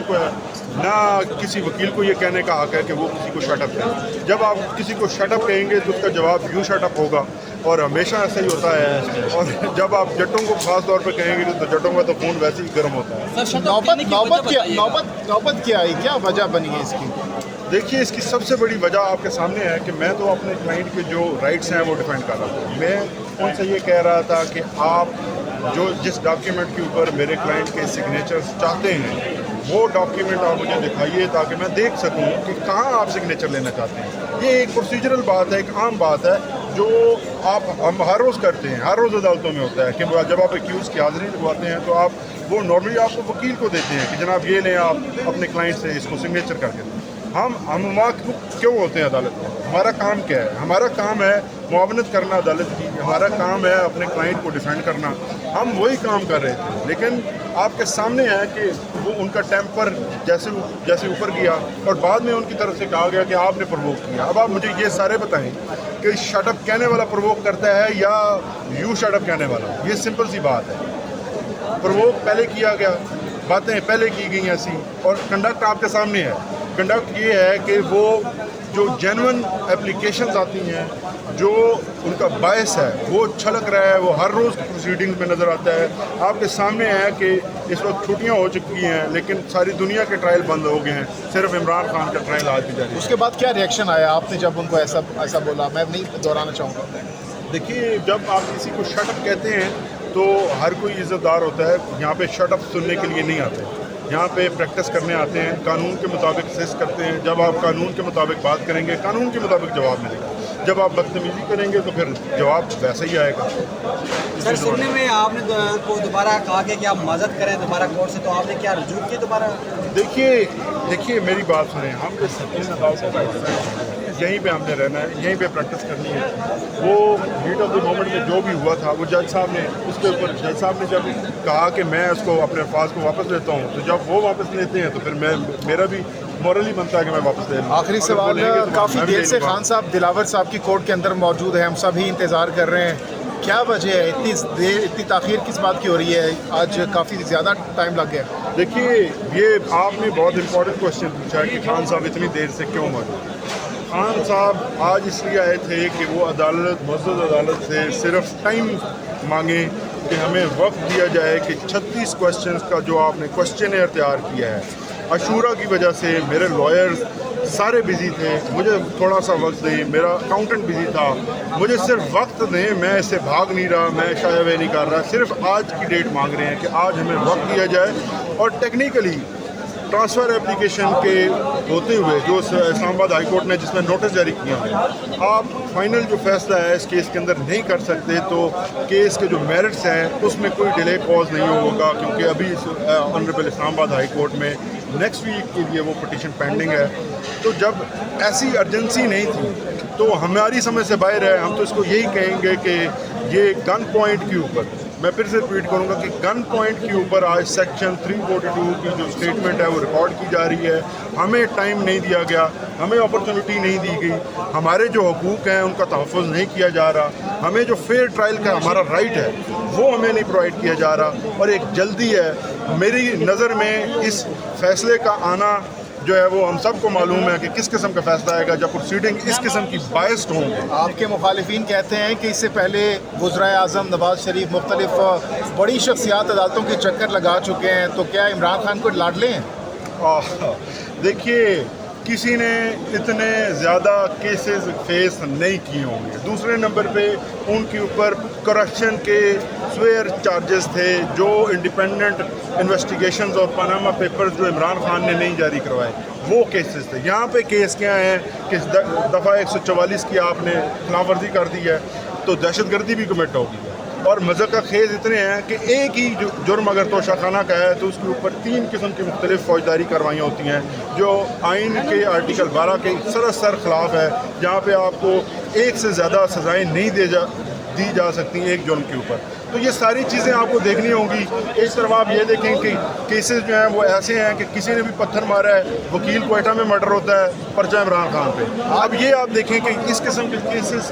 کو ہے نہ کسی وکیل کو یہ کہنے کا حق ہے کہ وہ کسی کو شٹ اپ کرے. جب آپ کسی کو شٹ اپ کہیں گے تو اس کا جواب یو شٹ اپ ہوگا, اور ہمیشہ ایسا ہی ہوتا ہے. اور جب آپ جٹوں کو خاص طور پہ کہیں گے تو جٹوں کا تو خون ویسے ہی گرم ہوتا ہے. نوبت کیا آئی, کیا وجہ بنی ہے اس کی؟ دیکھیے اس کی سب سے بڑی وجہ آپ کے سامنے ہے کہ میں تو اپنے کلائنٹ کے جو رائٹس ہیں وہ ڈیفینڈ کر رہا ہوں. میں ان سے یہ کہہ رہا تھا کہ آپ جو جس ڈاکیومنٹ کے اوپر میرے کلائنٹ کے سگنیچرز چاہتے ہیں وہ ڈاکیومنٹ آپ مجھے دکھائیے تاکہ میں دیکھ سکوں کہ کہاں آپ سگنیچر لینا چاہتے ہیں. یہ ایک پروسیجرل بات ہے, ایک عام بات ہے جو ہم ہر روز کرتے ہیں, ہر روز عدالتوں میں ہوتا ہے کہ جب آپ ایکیوز کی حاضری لگواتے ہیں تو آپ وہ نارملی آپ کو وکیل کو دیتے ہیں کہ جناب یہ لیں آپ اپنے کلائنٹ سے اس کو سگنیچر کر کے دیں. ہم وہاں کیوں ہوتے ہیں عدالت میں؟ ہمارا کام کیا ہے؟ ہمارا کام ہے معاونت کرنا عدالت کی, ہمارا کام ہے اپنے کلائنٹ کو ڈیفینڈ کرنا. ہم وہی کام کر رہے تھے, لیکن آپ کے سامنے ہے کہ وہ ان کا ٹیمپر جیسے اوپر گیا اور بعد میں ان کی طرف سے کہا گیا کہ آپ نے پرووک کیا. اب آپ مجھے یہ سارے بتائیں کہ شٹ اپ کہنے والا پرووک کرتا ہے یا یو شٹ اپ کہنے والا؟ یہ سمپل سی بات ہے. پرووک پہلے کیا گیا, باتیں پہلے کی گئی ایسی, اور کنڈکٹ آپ کے سامنے ہے. کنڈکٹ یہ ہے کہ وہ جو جینون اپلیکیشنز آتی ہیں, جو ان کا باعث ہے وہ چھلک رہا ہے, وہ ہر روز پروسیڈنگ میں نظر آتا ہے. آپ کے سامنے ہے کہ اس وقت چھٹیاں ہو چکی ہیں لیکن ساری دنیا کے ٹرائل بند ہو گئے ہیں, صرف عمران خان کا ٹرائل آج بھی جاری ہے. اس کے بعد کیا ریئیکشن آیا آپ نے جب ان کو ایسا بولا؟ میں نہیں دہرانا چاہوں گا. دیکھیے جب آپ کسی کو شٹ اپ کہتے ہیں تو ہر کوئی عزت دار ہوتا ہے. یہاں پہ شٹ اپ سننے کے لیے نہیں آتے, یہاں پہ پریکٹس کرنے آتے ہیں, قانون کے مطابق اسسٹ کرتے ہیں. جب آپ قانون کے مطابق بات کریں گے قانون کے مطابق جواب ملے گا. جب آپ بدتمیزی کریں گے تو پھر جواب ویسا ہی آئے گا. سر سننے میں آپ نے کو دوبارہ کہا کہ آپ معذرت کریں دوبارہ کورٹ سے, تو آپ نے کیا رجوع کیا دوبارہ؟ دیکھیے میری بات سنیں, ہم اس عدالتوں کا حصہ ہیں, یہیں پہ ہم نے رہنا ہے, یہیں پہ پریکٹس کرنی ہے. وہ ہیٹ آف دی مومنٹ میں جو بھی ہوا تھا وہ جج صاحب نے اس کے اوپر جج صاحب نے جب کہا کہ میں اس کو اپنے الفاظ کو واپس لیتا ہوں, تو جب وہ واپس لیتے ہیں تو پھر میرا بھی مورلی بنتا ہے کہ میں واپس لے لوں. آخری سوال, کافی دیر سے خان صاحب دلاور صاحب کی کورٹ کے اندر موجود ہیں, ہم سبھی انتظار کر رہے ہیں. کیا وجہ ہے اتنی تاخیر کس بات کی ہو رہی ہے؟ آج کافی زیادہ ٹائم لگ گیا. دیکھیے یہ آپ نے بہت امپورٹنٹ کوشچن پوچھا ہے کہ خان صاحب اتنی دیر سے کیوں موجود ہیں. خان صاحب آج اس لیے آئے تھے کہ وہ معزز عدالت سے صرف ٹائم مانگیں کہ ہمیں وقت دیا جائے کہ 36 کوشچنز کا جو آپ نے کوشچن تیار کیا ہے. عاشورہ کی وجہ سے میرے لائرز سارے بزی تھے, مجھے تھوڑا سا وقت دیں, میرا اکاؤنٹنٹ بزی تھا, مجھے صرف وقت دیں. میں اس سے بھاگ نہیں رہا, میں شائع نہیں کر رہا, صرف آج کی ڈیٹ مانگ رہے ہیں کہ آج ہمیں وقت دیا جائے. اور ٹیکنیکلی ٹرانسفر اپلیکیشن کے ہوتے ہوئے جو اسلام آباد ہائی کورٹ نے جس میں نوٹس جاری کیا ہے, آپ فائنل جو فیصلہ ہے اس کیس کے اندر نہیں کر سکتے, تو کیس کے جو میرٹس ہیں اس میں کوئی ڈیلے پاز نہیں ہوگا, کیونکہ ابھی آنریبل اسلام آباد ہائی کورٹ میں نیکسٹ ویک کے لیے وہ پٹیشن پینڈنگ ہے. تو جب ایسی ارجنسی نہیں تھی تو ہماری سمجھ سے باہر ہے. ہم تو اس کو یہی کہیں گے کہ یہ گن پوائنٹ کے اوپر, میں پھر سے ریپیٹ کروں گا کہ گن پوائنٹ کے اوپر آج سیکشن 342 کی جو اسٹیٹمنٹ ہے وہ ریکارڈ کی جا رہی ہے. ہمیں ٹائم نہیں دیا گیا, ہمیں اپرچونٹی نہیں دی گئی, ہمارے جو حقوق ہیں ان کا تحفظ نہیں کیا جا رہا, ہمیں جو فیئر ٹرائل کا ہمارا رائٹ ہے وہ ہمیں نہیں پرووائڈ کیا جا رہا. اور ایک جلدی ہے. میری نظر میں اس فیصلے کا آنا جو ہے وہ ہم سب کو معلوم ہے کہ کس قسم کا فیصلہ آئے گا جب پروسیڈنگ اس قسم کی باعث ہوں گے. آپ کے مخالفین کہتے ہیں کہ اس سے پہلے وزرائے اعظم نواز شریف مختلف بڑی شخصیات عدالتوں کے چکر لگا چکے ہیں, تو کیا عمران خان کو لاڈ لیں؟ دیکھیے کسی نے اتنے زیادہ کیسز فیس نہیں کیے ہوں گے. دوسرے نمبر پہ ان کے اوپر کرپشن کے سویئر چارجز تھے, جو انڈیپینڈنٹ انویسٹیگیشنز اور پاناما پیپرز جو عمران خان نے نہیں جاری کروائے وہ کیسز تھے. یہاں پہ کیس کیا ہیں کہ دفعہ 144 کی آپ نے خلاف ورزی کر دی ہے تو دہشت گردی بھی کمٹ ہوگی. اور مذہق کا خیز اتنے ہیں کہ ایک ہی جرم اگر توشہ خانہ کا ہے تو اس کے اوپر 3 قسم کی مختلف فوجداری کاروائیاں ہوتی ہیں جو آئین کے آرٹیکل 12 کے سراسر خلاف ہے, جہاں پہ آپ کو ایک سے زیادہ سزائیں نہیں دی جا سکتی ایک جرم کے اوپر. تو یہ ساری چیزیں آپ کو دیکھنی ہوں گی. اس طرف آپ یہ دیکھیں کہ کیسز جو ہیں وہ ایسے ہیں کہ کسی نے بھی پتھر مارا ہے, وکیل کوئٹہ میں مرڈر ہوتا ہے, پرچہ عمران خان پہ. اب یہ آپ دیکھیں کہ اس قسم کے کیسز